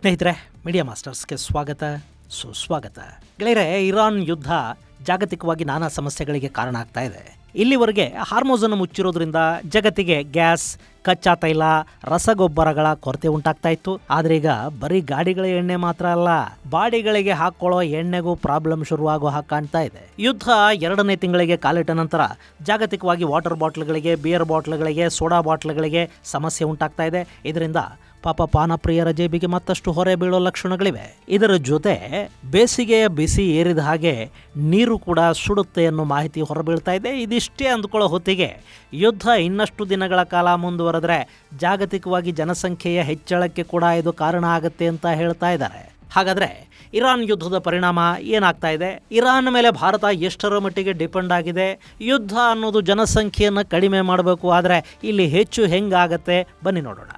ಸ್ನೇಹಿತರೆ, ಮೀಡಿಯಾ ಮಾಸ್ಟರ್ಸ್ಗೆ ಸ್ವಾಗತ, ಸುಸ್ವಾಗತ. ಗೆಳೆಯರೆ, ಇರಾನ್ ಯುದ್ಧ ಜಾಗತಿಕವಾಗಿ ನಾನಾ ಸಮಸ್ಯೆಗಳಿಗೆ ಕಾರಣ ಆಗ್ತಾ ಇದೆ. ಇಲ್ಲಿವರೆಗೆ ಹಾರ್ಮೋಜನ್ನು ಮುಚ್ಚಿರೋದ್ರಿಂದ ಜಗತ್ತಿಗೆ ಗ್ಯಾಸ್, ಕಚ್ಚಾ ತೈಲ, ರಸಗೊಬ್ಬರಗಳ ಕೊರತೆ ಉಂಟಾಗ್ತಾ ಇತ್ತು. ಆದ್ರೆ ಈಗ ಬರೀ ಗಾಡಿಗಳ ಎಣ್ಣೆ ಮಾತ್ರ ಅಲ್ಲ, ಬಾಡಿಗಳಿಗೆ ಹಾಕೊಳ್ಳೋ ಎಣ್ಣೆಗೂ ಪ್ರಾಬ್ಲಮ್ ಶುರುವಾಗೋ ಹಾಗೆ ಕಾಣ್ತಾ ಇದೆ. ಯುದ್ಧ 2ನೇ ತಿಂಗಳಿಗೆ ಕಾಲಿಟ್ಟ ನಂತರ ಜಾಗತಿಕವಾಗಿ ವಾಟರ್ ಬಾಟ್ಲ್ಗಳಿಗೆ, ಬಿಯರ್ ಬಾಟ್ಲ್ಗಳಿಗೆ, ಸೋಡಾ ಬಾಟ್ಲ್ಗಳಿಗೆ ಸಮಸ್ಯೆ ಉಂಟಾಗ್ತಾ ಇದೆ. ಇದರಿಂದ ಪಾಪ ಪಾನಪ್ರಿಯರ ಜೇಬಿಗೆ ಮತ್ತಷ್ಟು ಹೊರೆ ಬೀಳೋ ಲಕ್ಷಣಗಳಿವೆ. ಇದರ ಜೊತೆ ಬೇಸಿಗೆಯ ಬಿಸಿ ಏರಿದ ಹಾಗೆ ನೀರು ಕೂಡ ಸುಡುತ್ತೆ ಅನ್ನೋ ಮಾಹಿತಿ ಹೊರಬೀಳ್ತಾ ಇದೆ. ಇದಿಷ್ಟೇ ಅಂದ್ಕೊಳ್ಳೋ ಹೊತ್ತಿಗೆ ಯುದ್ಧ ಇನ್ನಷ್ಟು ದಿನಗಳ ಕಾಲ ಮುಂದುವರೆದ್ರೆ ಜಾಗತಿಕವಾಗಿ ಜನಸಂಖ್ಯೆಯ ಹೆಚ್ಚಳಕ್ಕೆ ಕೂಡ ಇದು ಕಾರಣ ಆಗುತ್ತೆ ಅಂತ ಹೇಳ್ತಾ ಇದ್ದಾರೆ. ಹಾಗಾದ್ರೆ ಇರಾನ್ ಯುದ್ಧದ ಪರಿಣಾಮ ಏನಾಗ್ತಾ ಇದೆ? ಇರಾನ್ ಮೇಲೆ ಭಾರತ ಎಷ್ಟರ ಮಟ್ಟಿಗೆ ಡಿಪೆಂಡ್ ಆಗಿದೆ? ಯುದ್ಧ ಅನ್ನೋದು ಜನಸಂಖ್ಯೆಯನ್ನು ಕಡಿಮೆ ಮಾಡಬೇಕು, ಆದರೆ ಇಲ್ಲಿ ಹೆಚ್ಚು ಹೆಂಗಾಗತ್ತೆ? ಬನ್ನಿ ನೋಡೋಣ.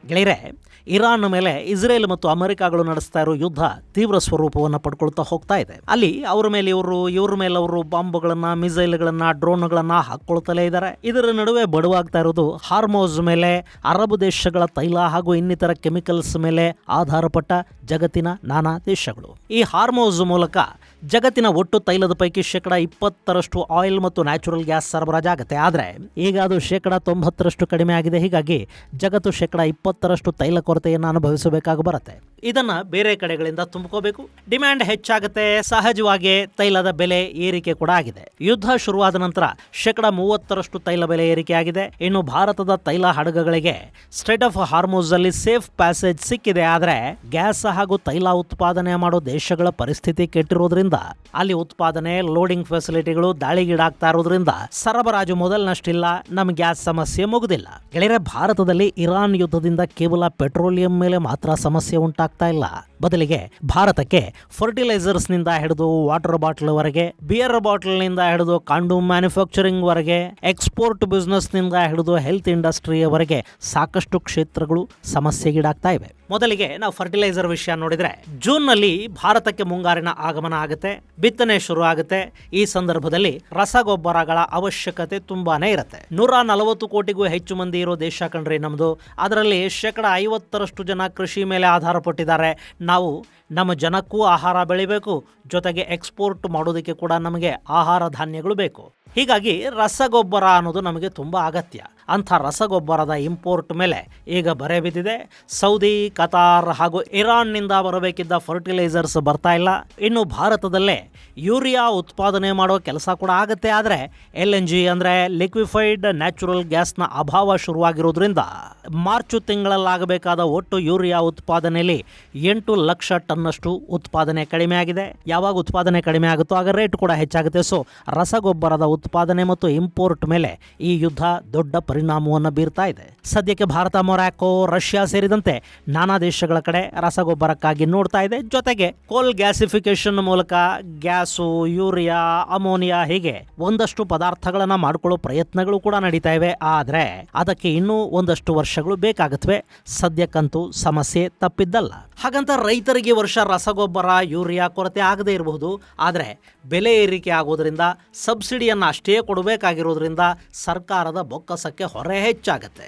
ಗೆಳೆಯರೆ, ಇರಾನ್ ಮೇಲೆ ಇಸ್ರೇಲ್ ಮತ್ತು ಅಮೆರಿಕಾಗಳು ನಡೆಸ್ತಾ ಇರೋ ಯುದ್ಧ ತೀವ್ರ ಸ್ವರೂಪವನ್ನು ಪಡ್ಕೊಳ್ತಾ ಹೋಗ್ತಾ ಇದೆ. ಅಲ್ಲಿ ಅವ್ರ ಮೇಲೆ ಇವ್ರ ಮೇಲೆ ಅವರು ಬಾಂಬ್ಗಳನ್ನ, ಮಿಸೈಲ್ಗಳನ್ನ, ಡ್ರೋನ್ಗಳನ್ನ ಹಾಕೊಳ್ತಲೇ ಇದ್ದಾರೆ. ಇದರ ನಡುವೆ ಬಡವಾಗ್ತಾ ಇರೋದು ಹಾರ್ಮೋಸ್ ಮೇಲೆ ಅರಬ್ ದೇಶಗಳ ತೈಲ ಹಾಗೂ ಇನ್ನಿತರ ಕೆಮಿಕಲ್ಸ್ ಮೇಲೆ ಆಧಾರಪಟ್ಟ ಜಗತ್ತಿನ ನಾನಾ ದೇಶಗಳು. ಈ ಹಾರ್ಮೋಸ್ ಮೂಲಕ ಜಗತ್ತಿನ ಒಟ್ಟು ತೈಲದ ಪೈಕಿ 20% ಆಯಿಲ್ ಮತ್ತು ನ್ಯಾಚುರಲ್ ಗ್ಯಾಸ್ ಸರಬರಾಜಾಗುತ್ತೆ. ಆದರೆ ಈಗ ಅದು 90% ಕಡಿಮೆ ಆಗಿದೆ. ಹೀಗಾಗಿ ಜಗತ್ತು 20% ತೈಲ ಕೊರತೆಯನ್ನು ಅನುಭವಿಸಬೇಕಾಗಿ ಬರುತ್ತೆ. ಇದನ್ನ ಬೇರೆ ಕಡೆಗಳಿಂದ ತುಂಬಿಕೋಬೇಕು. ಡಿಮ್ಯಾಂಡ್ ಹೆಚ್ಚಾಗುತ್ತೆ. ಸಹಜವಾಗಿ ತೈಲದ ಬೆಲೆ ಏರಿಕೆ ಕೂಡ ಆಗಿದೆ. ಯುದ್ಧ ಶುರುವಾದ ನಂತರ 30% ತೈಲ ಬೆಲೆ ಏರಿಕೆ ಆಗಿದೆ. ಇನ್ನು ಭಾರತದ ತೈಲ ಹಡಗುಗಳಿಗೆ ಸ್ಟ್ರೇಟ್ ಆಫ್ ಹಾರ್ಮೋಸ್ ಅಲ್ಲಿ ಸೇಫ್ ಪ್ಯಾಸೇಜ್ ಸಿಕ್ಕಿದೆ. ಆದರೆ ಗ್ಯಾಸ್ ಹಾಗೂ ತೈಲ ಉತ್ಪಾದನೆ ಮಾಡೋ ದೇಶಗಳ ಪರಿಸ್ಥಿತಿ ಕೆಟ್ಟಿರೋದ್ರಿಂದ ಅಲ್ಲಿ ಉತ್ಪಾದನೆ, ಲೋಡಿಂಗ್ ಫೆಸಿಲಿಟಿಗಳು ದಾಳಿಗೀಡಾಗ್ತಾ ಇರೋದ್ರಿಂದ ಸರಬರಾಜು ಮೊದಲಿನಷ್ಟಿಲ್ಲ. ನಮ್ ಗ್ಯಾಸ್ ಸಮಸ್ಯೆ ಮುಗುದಿಲ್ಲ. ಗೆಳೆಯರೆ, ಭಾರತದಲ್ಲಿ ಇರಾನ್ ಯುದ್ಧದಿಂದ ಕೇವಲ ಪೆಟ್ರೋಲಿಯಂ ಮೇಲೆ ಮಾತ್ರ ಸಮಸ್ಯೆ ಉಂಟಾಗ್ತಾ ಇಲ್ಲ. ಬದಲಿಗೆ ಭಾರತಕ್ಕೆ ಫರ್ಟಿಲೈಸರ್ಸ್ ನಿಂದ ಹಿಡಿದು ವಾಟರ್ ಬಾಟಲ್ ವರೆಗೆ, ಬಿಯರ್ ಬಾಟಲ್ ನಿಂದ ಹಿಡಿದು ಕಾಂಡೂಮ್ ಮ್ಯಾನುಫ್ಯಾಕ್ಚರಿಂಗ್ ವರೆಗೆ, ಎಕ್ಸ್ಪೋರ್ಟ್ ಬಿಸ್ನೆಸ್ ನಿಂದ ಹಿಡಿದು ಹೆಲ್ತ್ ಇಂಡಸ್ಟ್ರಿಯವರೆಗೆ ಸಾಕಷ್ಟು ಕ್ಷೇತ್ರಗಳು ಸಮಸ್ಯೆಗೀಡಾಗ್ತಾ ಇವೆ. ಮೊದಲಿಗೆ ನಾವು ಫರ್ಟಿಲೈಸರ್ ವಿಷಯ ನೋಡಿದ್ರೆ, ಜೂನ್ ನಲ್ಲಿ ಭಾರತಕ್ಕೆ ಮುಂಗಾರಿನ ಆಗಮನ ಆಗುತ್ತೆ, ಬಿತ್ತನೆ ಶುರು ಆಗುತ್ತೆ. ಈ ಸಂದರ್ಭದಲ್ಲಿ ರಸಗೊಬ್ಬರಗಳ ಅವಶ್ಯಕತೆ ತುಂಬಾನೇ ಇರುತ್ತೆ. 140 ಕೋಟಿಗೂ ಹೆಚ್ಚು ಮಂದಿ ಇರೋ ದೇಶ ಕಣ್ರಿ ನಮ್ದು. ಅದರಲ್ಲಿ 50% ಜನ ಕೃಷಿ ಮೇಲೆ ಆಧಾರ ಪಟ್ಟಿದ್ದಾರೆ. ನಾವು ನಮ್ಮ ಜನಕ್ಕೂ ಆಹಾರ ಬೆಳಿಬೇಕು, ಜೊತೆಗೆ ಎಕ್ಸ್ಪೋರ್ಟ್ ಮಾಡೋದಕ್ಕೆ ಕೂಡ ನಮಗೆ ಆಹಾರ ಧಾನ್ಯಗಳು ಬೇಕು. ಹೀಗಾಗಿ ರಸಗೊಬ್ಬರ ಅನ್ನೋದು ನಮಗೆ ತುಂಬ ಅಗತ್ಯ. ಅಂಥ ರಸಗೊಬ್ಬರದ ಇಂಪೋರ್ಟ್ ಮೇಲೆ ಈಗ ಬರೆ ಬಿದ್ದಿದೆ. ಸೌದಿ, ಕತಾರ್ ಹಾಗೂ ಇರಾನ್ನಿಂದ ಬರಬೇಕಿದ್ದ ಫರ್ಟಿಲೈಸರ್ಸ್ ಬರ್ತಾ ಇಲ್ಲ. ಇನ್ನು ಭಾರತದಲ್ಲೇ ಯೂರಿಯಾ ಉತ್ಪಾದನೆ ಮಾಡೋ ಕೆಲಸ ಕೂಡ ಆಗುತ್ತೆ. ಆದರೆ LNG ಅಂದರೆ ಲಿಕ್ವಿಫೈಡ್ ನ್ಯಾಚುರಲ್ ಗ್ಯಾಸ್ನ ಅಭಾವ ಶುರುವಾಗಿರೋದ್ರಿಂದ ಮಾರ್ಚ್ ತಿಂಗಳಲ್ಲಾಗಬೇಕಾದ ಒಟ್ಟು ಯೂರಿಯಾ ಉತ್ಪಾದನೆಯಲ್ಲಿ 8 ಲಕ್ಷ ಟನ್ನಷ್ಟು ಉತ್ಪಾದನೆ ಕಡಿಮೆ ಆಗಿದೆ. ಯಾವಾಗ ಉತ್ಪಾದನೆ ಕಡಿಮೆ ಆಗುತ್ತೋ ಆಗ ರೇಟ್ ಕೂಡ ಹೆಚ್ಚಾಗುತ್ತೆ. ಸೊ ರಸಗೊಬ್ಬರದ ಉತ್ಪಾದನೆ ಮತ್ತು ಇಂಪೋರ್ಟ್ ಮೇಲೆ ಈ ಯುದ್ಧ ದೊಡ್ಡ ಪರಿಣಾಮವನ್ನು ಬೀರ್ತಾ ಇದೆ. ಸದ್ಯಕ್ಕೆ ಭಾರತ, ಮೊರಾಕೋ, ರಷ್ಯಾ ಸೇರಿದಂತೆ ನಾನಾ ದೇಶಗಳ ಕಡೆ ರಸಗೊಬ್ಬರಕ್ಕಾಗಿ ನೋಡ್ತಾ ಇದೆ. ಜೊತೆಗೆ ಕೋಲ್ ಗ್ಯಾಸಿಫಿಕೇಶನ್ ಮೂಲಕ ಗ್ಯಾಸು, ಯೂರಿಯಾ, ಅಮೋನಿಯಾ ಹೀಗೆ ಒಂದಷ್ಟು ಪದಾರ್ಥಗಳನ್ನ ಮಾಡ್ಕೊಳ್ಳೋ ಪ್ರಯತ್ನಗಳು ಕೂಡ ನಡೀತಾ ಇವೆ. ಆದ್ರೆ ಅದಕ್ಕೆ ಇನ್ನೂ ಒಂದಷ್ಟು ವರ್ಷಗಳು ಬೇಕಾಗುತ್ತವೆ. ಸದ್ಯಕ್ಕಂತೂ ಸಮಸ್ಯೆ ತಪ್ಪಿದ್ದಲ್ಲ. ಹಾಗಂತ ರೈತರಿಗೆ ವರ್ಷ ರಸಗೊಬ್ಬರ, ಯೂರಿಯಾ ಕೊರತೆ ಆಗದೇ ಇರಬಹುದು. ಆದರೆ ಬೆಲೆ ಏರಿಕೆ ಆಗೋದ್ರಿಂದ, ಸಬ್ಸಿಡಿಯನ್ನು ಅಷ್ಟೇ ಕೊಡಬೇಕಾಗಿರೋದ್ರಿಂದ ಸರ್ಕಾರದ ಬೊಕ್ಕಸಕ್ಕೆ ಹೊರೆ ಹೆಚ್ಚಾಗತ್ತೆ.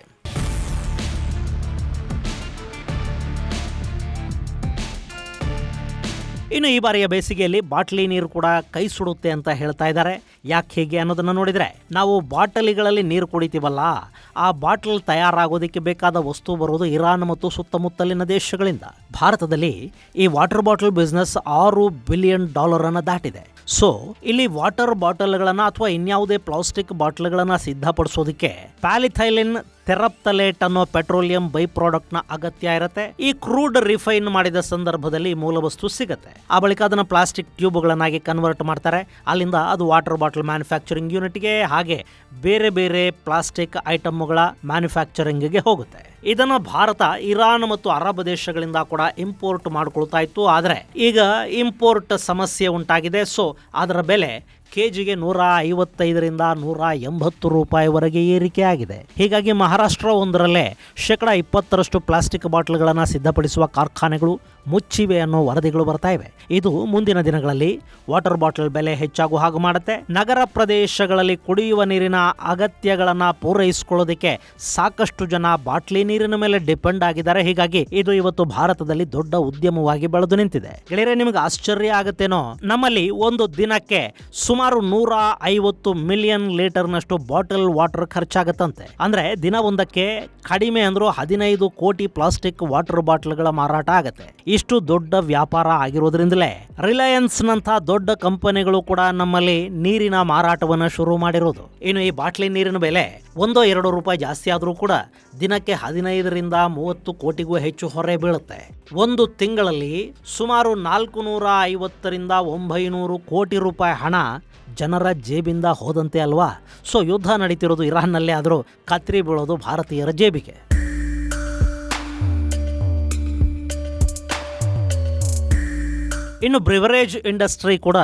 ಇನ್ನು ಈ ಬಾರಿಯ ಬೇಸಿಗೆಯಲ್ಲಿ ಬಾಟ್ಲಿ ನೀರು ಕೂಡ ಕೈ ಸುಡುತ್ತೆ ಅಂತ ಹೇಳ್ತಾ ಇದ್ದಾರೆ. ಯಾಕೆ ಹೀಗೆ ಅನ್ನೋದನ್ನು ನೋಡಿದರೆ, ನಾವು ಬಾಟಲಿಗಳಲ್ಲಿ ನೀರು ಕುಡಿತೀವಲ್ಲ, ಆ ಬಾಟಲ್ ತಯಾರಾಗೋದಕ್ಕೆ ಬೇಕಾದ ವಸ್ತು ಬರೋದು ಇರಾನ್ ಮತ್ತು ಸುತ್ತಮುತ್ತಲಿನ ದೇಶಗಳಿಂದ. ಭಾರತದಲ್ಲಿ ಈ ವಾಟರ್ ಬಾಟಲ್ ಬಿಸ್ನೆಸ್ $6 ಬಿಲಿಯನ್ ಅನ್ನು ದಾಟಿದೆ. ಸೊ ಇಲ್ಲಿ ವಾಟರ್ ಬಾಟಲ್ಗಳನ್ನು ಅಥವಾ ಇನ್ಯಾವುದೇ ಪ್ಲಾಸ್ಟಿಕ್ ಬಾಟಲ್ಗಳನ್ನು ಸಿದ್ಧಪಡಿಸೋದಕ್ಕೆ ಪ್ಯಾಲಿಥೈಲಿನ್ ಥೆರಪ್ತಲೇಟ್ ಅನ್ನೋ ಪೆಟ್ರೋಲಿಯಂ ಬೈ ಪ್ರಾಡಕ್ಟ್ನ ಅಗತ್ಯ ಇರುತ್ತೆ. ಈ ಕ್ರೂಡ್ ರಿಫೈನ್ ಮಾಡಿದ ಸಂದರ್ಭದಲ್ಲಿ ಮೂಲ ವಸ್ತು ಸಿಗುತ್ತೆ. ಆ ಬಳಿಕ ಅದನ್ನು ಪ್ಲಾಸ್ಟಿಕ್ ಟ್ಯೂಬ್ಗಳನ್ನಾಗಿ ಕನ್ವರ್ಟ್ ಮಾಡ್ತಾರೆ. ಅಲ್ಲಿಂದ ಅದು ವಾಟರ್ ಬಾಟಲ್ ಮ್ಯಾನುಫ್ಯಾಕ್ಚರಿಂಗ್ ಯೂನಿಟ್ಗೆ, ಹಾಗೆ ಬೇರೆ ಬೇರೆ ಪ್ಲಾಸ್ಟಿಕ್ ಐಟಮ್ಗಳ ಮ್ಯಾನುಫ್ಯಾಕ್ಚರಿಂಗ್ಗೆ ಹೋಗುತ್ತೆ. ಇದನ್ನು ಭಾರತ ಇರಾನ್ ಮತ್ತು ಅರಬ್ ದೇಶಗಳಿಂದ ಕೂಡ ಇಂಪೋರ್ಟ್ ಮಾಡ್ಕೊಳ್ತಾ ಇತ್ತು. ಆದರೆ ಈಗ ಇಂಪೋರ್ಟ್ ಸಮಸ್ಯೆ ಉಂಟಾಗಿದೆ. ಸೊ ಅದರ ಬೆಲೆ ಕೆಜಿಗೆ 155ರಿಂದ 180 ರೂಪಾಯಿವರೆಗೆ ಏರಿಕೆ ಆಗಿದೆ. ಹೀಗಾಗಿ ಮಹಾರಾಷ್ಟ್ರ ಒಂದರಲ್ಲೇ 20% ಪ್ಲಾಸ್ಟಿಕ್ ಬಾಟಲ್ಗಳನ್ನು ಸಿದ್ಧಪಡಿಸುವ ಕಾರ್ಖಾನೆಗಳು ಮುಚ್ಚಿವೆ ಅನ್ನೋ ವರದಿಗಳು ಬರ್ತಾ ಇವೆ. ಇದು ಮುಂದಿನ ದಿನಗಳಲ್ಲಿ ವಾಟರ್ ಬಾಟಲ್ ಬೆಲೆ ಹೆಚ್ಚಾಗುವ ಹಾಗೆ ಮಾಡುತ್ತೆ. ನಗರ ಪ್ರದೇಶಗಳಲ್ಲಿ ಕುಡಿಯುವ ನೀರಿನ ಅಗತ್ಯಗಳನ್ನ ಪೂರೈಸಿಕೊಳ್ಳೋದಕ್ಕೆ ಸಾಕಷ್ಟು ಜನ ಬಾಟ್ಲಿ ನೀರಿನ ಮೇಲೆ ಡಿಪೆಂಡ್ ಆಗಿದ್ದಾರೆ. ಹೀಗಾಗಿ ಇದು ಇವತ್ತು ಭಾರತದಲ್ಲಿ ದೊಡ್ಡ ಉದ್ಯಮವಾಗಿ ಬೆಳೆದು ನಿಂತಿದೆ. ಗೆಳೆಯರೆ, ನಿಮಗೆ ಆಶ್ಚರ್ಯ ಆಗುತ್ತೇನೋ, ನಮ್ಮಲ್ಲಿ ಒಂದು ದಿನಕ್ಕೆ ಸುಮಾರು 150 ಮಿಲಿಯನ್ ಲೀಟರ್ನಷ್ಟು ಬಾಟಲ್ ವಾಟರ್ ಖರ್ಚಾಗತ್ತಂತೆ. ಅಂದ್ರೆ ದಿನ ಒಂದಕ್ಕೆ ಕಡಿಮೆ ಅಂದ್ರೂ 15 ಕೋಟಿ ಪ್ಲಾಸ್ಟಿಕ್ ವಾಟರ್ ಬಾಟಲ್ಗಳ ಮಾರಾಟ ಆಗತ್ತೆ. ಇಷ್ಟು ದೊಡ್ಡ ವ್ಯಾಪಾರ ಆಗಿರೋದ್ರಿಂದಲೇ ರಿಲಯನ್ಸ್ ನಂತ ದೊಡ್ಡ ಕಂಪನಿಗಳು ಕೂಡ ನಮ್ಮಲ್ಲಿ ನೀರಿನ ಮಾರಾಟವನ್ನು ಶುರು ಮಾಡಿರೋದು. ಇನ್ನು ಈ ಬಾಟ್ಲಿ ನೀರಿನ ಬೆಲೆ 1-2 ರೂಪಾಯಿ ಜಾಸ್ತಿ ಆದರೂ ಕೂಡ ದಿನಕ್ಕೆ 15ರಿಂದ 30 ಕೋಟಿಗೂ ಹೆಚ್ಚು ಹೊರೆ ಬೀಳುತ್ತೆ. ಒಂದು ತಿಂಗಳಲ್ಲಿ ಸುಮಾರು 450ರಿಂದ 900 ಕೋಟಿ ರೂಪಾಯಿ ಹಣ ಜನರ ಜೇಬಿಂದ ಹೋದಂತೆ ಅಲ್ವಾ? ಸೊ ಯುದ್ಧ ನಡೀತಿರೋದು ಇರಾನ್ನಲ್ಲೇ ಆದರೂ ಕತ್ರಿ ಬೀಳೋದು ಭಾರತೀಯರ ಜೇಬಿಗೆ. ಇನ್ನು ಬ್ರಿವರೇಜ್ ಇಂಡಸ್ಟ್ರಿ ಕೂಡ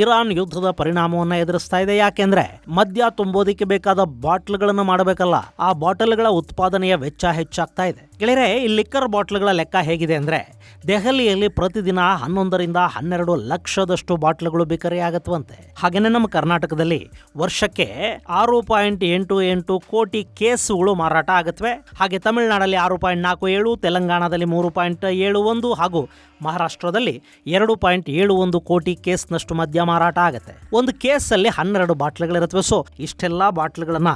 ಇರಾನ್ ಯುದ್ಧದ ಪರಿಣಾಮವನ್ನು ಎದುರಿಸ್ತಾ ಇದೆ. ಯಾಕೆಂದ್ರೆ ಮದ್ಯ ತುಂಬೋದಿಕ್ಕೆ ಬೇಕಾದ ಬಾಟ್ಲ್ಗಳನ್ನು ಮಾಡಬೇಕಲ್ಲ, ಆ ಬಾಟಲ್ಗಳ ಉತ್ಪಾದನೆಯ ವೆಚ್ಚ ಹೆಚ್ಚಾಗ್ತಾ ಇದೆ. ಗೆಳೆಯರೆ, ಈ ಲಿಕ್ಕರ್ ಬಾಟ್ಲ್ಗಳ ಲೆಕ್ಕ ಹೇಗಿದೆ ಅಂದ್ರೆ, ದೆಹಲಿಯಲ್ಲಿ ಪ್ರತಿದಿನ 11ರಿಂದ 12 ಲಕ್ಷದಷ್ಟು ಬಾಟ್ಲ್ಗಳು ಬಿಕರಿ ಆಗತ್ವಂತೆ. ಹಾಗೇನೆ ನಮ್ಮ ಕರ್ನಾಟಕದಲ್ಲಿ ವರ್ಷಕ್ಕೆ 6.88 ಕೋಟಿ ಕೇಸುಗಳು ಮಾರಾಟ ಆಗತ್ವೆ. ಹಾಗೆ ತಮಿಳುನಾಡಲ್ಲಿ 6.47, ತೆಲಂಗಾಣದಲ್ಲಿ 3.71 ಹಾಗೂ ಮಹಾರಾಷ್ಟ್ರದಲ್ಲಿ 2.71 ಕೋಟಿ ಕೇಸ್ನಷ್ಟು ಮದ್ಯ ಮಾರಾಟ ಆಗುತ್ತೆ. ಒಂದು ಕೇಸಲ್ಲಿ 12 ಬಾಟ್ಲ್ಗಳಿರುತ್ತವೆ. ಸೊ ಇಷ್ಟೆಲ್ಲ ಬಾಟ್ಲ್ಗಳನ್ನ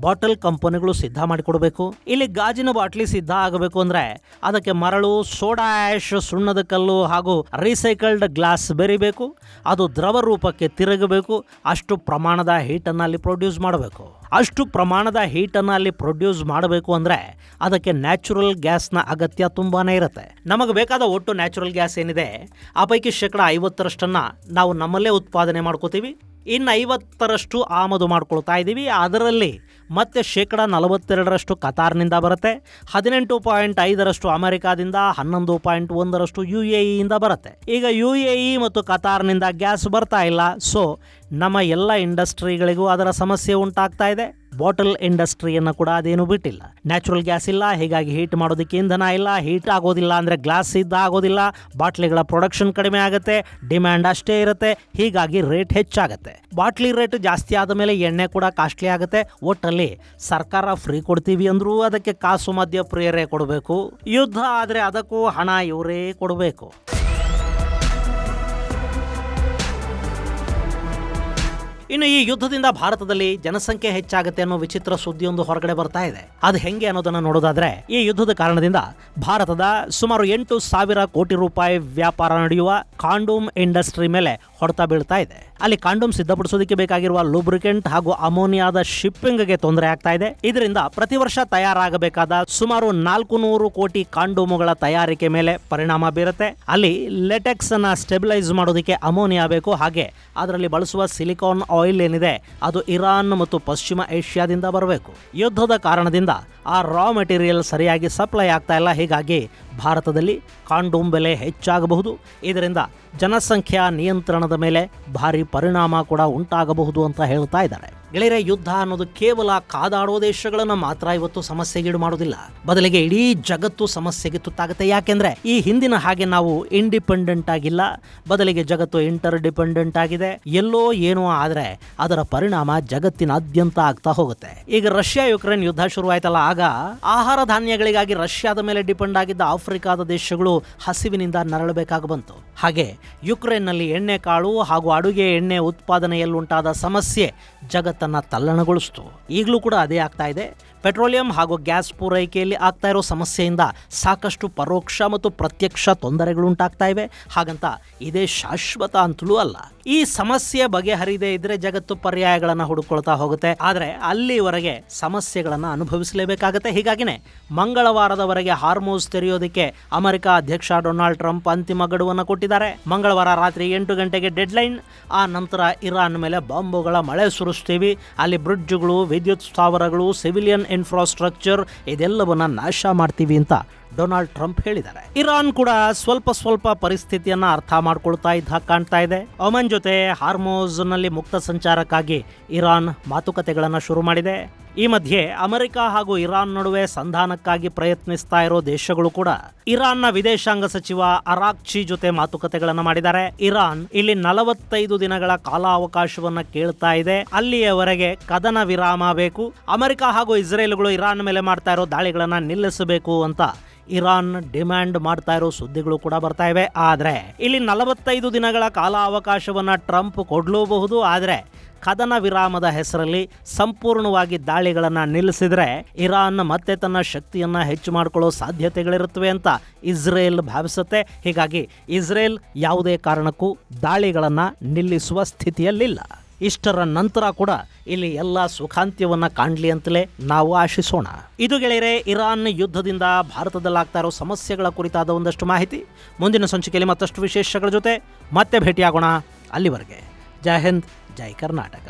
ಬಾಟಲ್ ಕಂಪನಿಗಳು ಸಿದ್ಧ ಮಾಡಿಕೊಡ್ಬೇಕು. ಇಲ್ಲಿ ಗಾಜಿನ ಬಾಟ್ಲಿ ಸಿದ್ಧ ಆಗಬೇಕು ಅಂದ್ರೆ ಅದಕ್ಕೆ ಮರಳು, ಸೋಡಾ ಆಶ್, ಸುಣ್ಣದ ಕಲ್ಲು ಹಾಗೂ ರೀಸೈಕಲ್ಡ್ ಗ್ಲಾಸ್ ಬೆರಿಬೇಕು. ಅದು ದ್ರವ ರೂಪಕ್ಕೆ ತಿರುಗಬೇಕು. ಅಷ್ಟು ಪ್ರಮಾಣದ ಹೀಟನ್ನು ಅಲ್ಲಿ ಪ್ರೊಡ್ಯೂಸ್ ಮಾಡಬೇಕು. ಅಷ್ಟು ಪ್ರಮಾಣದ ಹೀಟನ್ನು ಅಲ್ಲಿ ಪ್ರೊಡ್ಯೂಸ್ ಮಾಡಬೇಕು ಅಂದ್ರೆ ಅದಕ್ಕೆ ನ್ಯಾಚುರಲ್ ಗ್ಯಾಸ್ನ ಅಗತ್ಯ ತುಂಬಾನೇ ಇರುತ್ತೆ. ನಮಗೆ ಬೇಕಾದ ಒಟ್ಟು ನ್ಯಾಚುರಲ್ ಗ್ಯಾಸ್ ಏನಿದೆ ಆ ಪೈಕಿ 50% ನಾವು ನಮ್ಮಲ್ಲೇ ಉತ್ಪಾದನೆ ಮಾಡ್ಕೋತೀವಿ. ಇನ್ನು 50% ಆಮದು ಮಾಡ್ಕೊಳ್ತಾ ಇದ್ದೀವಿ. ಅದರಲ್ಲಿ ಮತ್ತೆ 42% ಕತಾರ್ನಿಂದ ಬರುತ್ತೆ, 18.5% ಅಮೆರಿಕಾದಿಂದ, 11.1% UAE ಬರುತ್ತೆ. ಈಗ UAE ಮತ್ತು ಕತಾರ್ನಿಂದ ಗ್ಯಾಸ್ ಬರ್ತಾ ಇಲ್ಲ. ಸೊ ನಮ್ಮ ಎಲ್ಲ ಇಂಡಸ್ಟ್ರಿಗಳಿಗೂ ಅದರ ಸಮಸ್ಯೆ ಉಂಟಾಗ್ತಾ ಇದೆ. ಬಾಟಲ್ ಇಂಡಸ್ಟ್ರಿಯನ್ನು ಕೂಡ ಅದೇನು ಬಿಟ್ಟಿಲ್ಲ. ನ್ಯಾಚುರಲ್ ಗ್ಯಾಸ್ ಇಲ್ಲ, ಹೀಗಾಗಿ ಹೀಟ್ ಮಾಡೋದಕ್ಕೆ ಇಂಧನ ಇಲ್ಲ. ಹೀಟ್ ಆಗೋದಿಲ್ಲ ಅಂದರೆ ಗ್ಲಾಸ್ ಸಿದ್ಧ ಆಗೋದಿಲ್ಲ. ಬಾಟ್ಲಿಗಳ ಪ್ರೊಡಕ್ಷನ್ ಕಡಿಮೆ ಆಗುತ್ತೆ, ಡಿಮ್ಯಾಂಡ್ ಅಷ್ಟೇ ಇರುತ್ತೆ. ಹೀಗಾಗಿ ರೇಟ್ ಹೆಚ್ಚಾಗುತ್ತೆ. ಬಾಟ್ಲಿ ರೇಟ್ ಜಾಸ್ತಿ ಆದ ಮೇಲೆ ಎಣ್ಣೆ ಕೂಡ ಕಾಸ್ಟ್ಲಿ ಆಗುತ್ತೆ. ಒಟ್ಟಲ್ಲಿ ಸರ್ಕಾರ ಫ್ರೀ ಕೊಡ್ತೀವಿ ಅಂದ್ರೂ ಅದಕ್ಕೆ ಕಾಸು ಮಧ್ಯ ಪ್ರಿಯರೇ ಕೊಡಬೇಕು. ಯುದ್ಧ ಆದರೆ ಅದಕ್ಕೂ ಹಣ ಇವರೇ ಕೊಡಬೇಕು. ಇನ್ನು ಈ ಯುದ್ಧದಿಂದ ಭಾರತದಲ್ಲಿ ಜನಸಂಖ್ಯೆ ಹೆಚ್ಚಾಗುತ್ತೆ ಅನ್ನೋ ವಿಚಿತ್ರ ಸುದ್ದಿಯೊಂದು ಹೊರಗಡೆ ಬರ್ತಾ ಇದೆ. ಅದು ಹೆಂಗೆ ಅನ್ನೋದನ್ನ ನೋಡೋದಾದ್ರೆ, ಈ ಯುದ್ಧದ ಕಾರಣದಿಂದ ಭಾರತದ ಸುಮಾರು 8,000 ಕೋಟಿ ರೂಪಾಯಿ ವ್ಯಾಪಾರ ನಡೆಯುವ ಕಾಂಡೋಮ್ ಇಂಡಸ್ಟ್ರಿ ಮೇಲೆ ಹೊಡೆತ ಬೀಳ್ತಾ ಇದೆ. ಅಲ್ಲಿ ಕಾಂಡೋಮ್ ಸಿದ್ಧಪಡಿಸೋದಕ್ಕೆ ಬೇಕಾಗಿರುವ ಲೂಬ್ರಿಕೆಂಟ್ ಹಾಗೂ ಅಮೋನಿಯಾದ ಶಿಪ್ಪಿಂಗ್ಗೆ ತೊಂದರೆ ಆಗ್ತಾ ಇದೆ. ಇದರಿಂದ ಪ್ರತಿ ವರ್ಷ ತಯಾರಾಗಬೇಕಾದ ಸುಮಾರು 400 ಕೋಟಿ ಕಾಂಡೋಮುಗಳ ತಯಾರಿಕೆ ಮೇಲೆ ಪರಿಣಾಮ ಬೀರುತ್ತೆ. ಅಲ್ಲಿ ಲೆಟೆಕ್ಸ್ ಅನ್ನ ಸ್ಟೆಬಿಲೈಸ್ ಮಾಡೋದಕ್ಕೆ ಅಮೋನಿಯಾ ಬೇಕು. ಹಾಗೆ ಅದರಲ್ಲಿ ಬಳಸುವ ಸಿಲಿಕಾನ್ ಆಯಿಲ್ ಏನಿದೆ ಅದು ಇರಾನ್ ಮತ್ತು ಪಶ್ಚಿಮ ಏಷ್ಯಾದಿಂದ ಬರಬೇಕು. ಯುದ್ಧದ ಕಾರಣದಿಂದ ಆ ರಾ ಮೆಟೀರಿಯಲ್ ಸರಿಯಾಗಿ ಸಪ್ಲೈ ಆಗ್ತಾ ಇಲ್ಲ. ಹೀಗಾಗಿ ಭಾರತದಲ್ಲಿ ಕಾಂಡೋಮ್ ಬೆಲೆ ಹೆಚ್ಚಾಗಬಹುದು. ಇದರಿಂದ ಜನಸಂಖ್ಯಾ ನಿಯಂತ್ರಣದ ಮೇಲೆ ಭಾರಿ ಪರಿಣಾಮ ಕೂಡ ಉಂಟಾಗಬಹುದು ಅಂತ ಹೇಳ್ತಾ ಇದ್ದಾರೆ. ಗೆಳೆಯರೆ, ಯುದ್ಧ ಅನ್ನೋದು ಕೇವಲ ಕಾದಾಡೋ ದೇಶಗಳನ್ನು ಮಾತ್ರ ಇವತ್ತು ಸಮಸ್ಯೆಗೀಡು ಮಾಡೋದಿಲ್ಲ. ಬದಲಿಗೆ ಇಡೀ ಜಗತ್ತು ಸಮಸ್ಯೆಗೆ ತುತ್ತಾಗುತ್ತೆ. ಯಾಕೆಂದ್ರೆ ಈ ಹಿಂದಿನ ಹಾಗೆ ನಾವು ಇಂಡಿಪೆಂಡೆಂಟ್ ಆಗಿಲ್ಲ, ಬದಲಿಗೆ ಜಗತ್ತು ಇಂಟರ್ ಡಿಪೆಂಡೆಂಟ್ ಆಗಿದೆ. ಎಲ್ಲೋ ಏನೋ ಆದ್ರೆ ಅದರ ಪರಿಣಾಮ ಜಗತ್ತಿನಾದ್ಯಂತ ಆಗ್ತಾ ಹೋಗುತ್ತೆ. ಈಗ ರಷ್ಯಾ ಯುಕ್ರೇನ್ ಯುದ್ಧ ಶುರು ಆಯ್ತಲ್ಲ, ಆಗ ಆಹಾರ ಧಾನ್ಯಗಳಿಗಾಗಿ ರಷ್ಯಾದ ಮೇಲೆ ಡಿಪೆಂಡ್ ಆಗಿದ್ದ ಆಫ್ರಿಕಾದ ದೇಶಗಳು ಹಸಿವಿನಿಂದ ನರಳಬೇಕಾಗಿ ಬಂತು. ಹಾಗೆ ಯುಕ್ರೇನ್ನಲ್ಲಿ ಎಣ್ಣೆ ಕಾಳು ಹಾಗೂ ಅಡುಗೆ ಎಣ್ಣೆ ಉತ್ಪಾದನೆಯಲ್ಲುಂಟಾದ ಸಮಸ್ಯೆ ಜಗತ್ತನ್ನ ತಲ್ಲಣಗೊಳಿಸಿತು. ಈಗಲೂ ಕೂಡ ಅದೇ ಆಗ್ತಾ ಇದೆ. ಪೆಟ್ರೋಲಿಯಂ ಹಾಗೂ ಗ್ಯಾಸ್ ಪೂರೈಕೆಯಲ್ಲಿ ಆಗ್ತಾ ಇರೋ ಸಮಸ್ಯೆಯಿಂದ ಸಾಕಷ್ಟು ಪರೋಕ್ಷ ಮತ್ತು ಪ್ರತ್ಯಕ್ಷ ತೊಂದರೆಗಳುಂಟಾಗ್ತಾ ಇವೆ. ಹಾಗಂತ ಇದೇ ಶಾಶ್ವತ ಅಂತಲೂ ಅಲ್ಲ. ಈ ಸಮಸ್ಯೆ ಬಗೆಹರಿದೇ ಇದ್ರೆ ಜಗತ್ತು ಪರ್ಯಾಯಗಳನ್ನು ಹುಡುಕೊಳ್ತಾ ಹೋಗುತ್ತೆ. ಆದರೆ ಅಲ್ಲಿವರೆಗೆ ಸಮಸ್ಯೆಗಳನ್ನು ಅನುಭವಿಸಲೇಬೇಕಾಗುತ್ತೆ. ಹೀಗಾಗಿನೇ ಮಂಗಳವಾರದವರೆಗೆ ಹಾರ್ಮೋಸ್ ತೆರೆಯೋದಕ್ಕೆ ಅಮೆರಿಕ ಅಧ್ಯಕ್ಷ ಡೊನಾಲ್ಡ್ ಟ್ರಂಪ್ ಅಂತಿಮ ಗಡುವನ್ನು ಕೊಟ್ಟಿದ್ದಾರೆ. ಮಂಗಳವಾರ ರಾತ್ರಿ 8 ಗಂಟೆಗೆ ಡೆಡ್ಲೈನ್. ಆ ನಂತರ ಇರಾನ್ ಮೇಲೆ ಬಾಂಬುಗಳ ಮಳೆ ಸುರಿಸ್ತೀವಿ, ಅಲ್ಲಿ ಬ್ರಿಡ್ಜ್ಗಳು, ವಿದ್ಯುತ್ ಸ್ಥಾವರಗಳು, ಸಿವಿಲಿಯನ್ ಇನ್ಫ್ರಾಸ್ಟ್ರಕ್ಚರ್ ಇದೆಲ್ಲವನ್ನ ನಾಶ ಮಾಡ್ತೀವಿ ಅಂತ ಡೊನಾಲ್ಡ್ ಟ್ರಂಪ್ ಹೇಳಿದ್ದಾರೆ. ಇರಾನ್ ಕೂಡ ಸ್ವಲ್ಪ ಪರಿಸ್ಥಿತಿಯನ್ನ ಅರ್ಥ ಮಾಡ್ಕೊಳ್ತಾ ಇದ್ದ ಹಾಗೆ ಕಾಣ್ತಾ ಇದೆ. ಒಮನ್ ಜೊತೆ ಹಾರ್ಮೋಸ್ ನಲ್ಲಿ ಮುಕ್ತ ಸಂಚಾರಕ್ಕಾಗಿ ಇರಾನ್ ಮಾತುಕತೆಗಳನ್ನು ಶುರು ಮಾಡಿದೆ. ಈ ಮಧ್ಯೆ ಅಮೆರಿಕ ಹಾಗೂ ಇರಾನ್ ನಡುವೆ ಸಂಧಾನಕ್ಕಾಗಿ ಪ್ರಯತ್ನಿಸ್ತಾ ಇರೋ ದೇಶಗಳು ಕೂಡ ಇರಾನ್ನ ವಿದೇಶಾಂಗ ಸಚಿವ ಅರಾಕ್ಚಿ ಜೊತೆ ಮಾತುಕತೆಗಳನ್ನು ಮಾಡಿದ್ದಾರೆ. ಇರಾನ್ ಇಲ್ಲಿ 45 ದಿನಗಳ ಕಾಲಾವಕಾಶವನ್ನ ಕೇಳ್ತಾ ಇದೆ. ಅಲ್ಲಿಯವರೆಗೆ ಕದನ ವಿರಾಮ ಬೇಕು, ಅಮೆರಿಕ ಹಾಗೂ ಇಸ್ರೇಲ್ಗಳು ಇರಾನ್ ಮೇಲೆ ಮಾಡ್ತಾ ಇರೋ ದಾಳಿಗಳನ್ನ ನಿಲ್ಲಿಸಬೇಕು ಅಂತ ಇರಾನ್ ಡಿಮ್ಯಾಂಡ್ ಮಾಡ್ತಾ ಇರೋ ಸುದ್ದಿಗಳು ಕೂಡ ಬರ್ತಾ ಇವೆ. ಆದ್ರೆ ಇಲ್ಲಿ 45 ದಿನಗಳ ಕಾಲಾವಕಾಶವನ್ನ ಟ್ರಂಪ್ ಕೊಡ್ಲೂಬಹುದು. ಆದ್ರೆ ಕದನ ವಿರಾಮದ ಹೆಸರಲ್ಲಿ ಸಂಪೂರ್ಣವಾಗಿ ದಾಳಿಗಳನ್ನು ನಿಲ್ಲಿಸಿದ್ರೆ ಇರಾನ್ ಮತ್ತೆ ತನ್ನ ಶಕ್ತಿಯನ್ನ ಹೆಚ್ಚು ಮಾಡಿಕೊಳ್ಳೋ ಸಾಧ್ಯತೆಗಳಿರುತ್ತವೆ ಅಂತ ಇಸ್ರೇಲ್ ಭಾವಿಸುತ್ತೆ. ಹೀಗಾಗಿ ಇಸ್ರೇಲ್ ಯಾವುದೇ ಕಾರಣಕ್ಕೂ ದಾಳಿಗಳನ್ನು ನಿಲ್ಲಿಸುವ ಸ್ಥಿತಿಯಲ್ಲಿಲ್ಲ. ಇಷ್ಟರ ನಂತರ ಕೂಡ ಇಲ್ಲಿ ಎಲ್ಲ ಸುಖಾಂತ್ಯವನ್ನ ಕಾಣಲಿ ಅಂತಲೇ ನಾವು ಆಶಿಸೋಣ. ಇದು ಗೆಳೆಯರೆ, ಇರಾನ್ ಯುದ್ಧದಿಂದ ಭಾರತದಲ್ಲಾಗ್ತಾ ಇರೋ ಸಮಸ್ಯೆಗಳ ಕುರಿತಾದ ಒಂದಷ್ಟು ಮಾಹಿತಿ. ಮುಂದಿನ ಸಂಚಿಕೆಯಲ್ಲಿ ಮತ್ತಷ್ಟು ವಿಶೇಷಗಳ ಜೊತೆ ಮತ್ತೆ ಭೇಟಿಯಾಗೋಣ. ಅಲ್ಲಿವರೆಗೆ ಜೈ ಹಿಂದ್, ಜೈ ಕರ್ನಾಟಕ.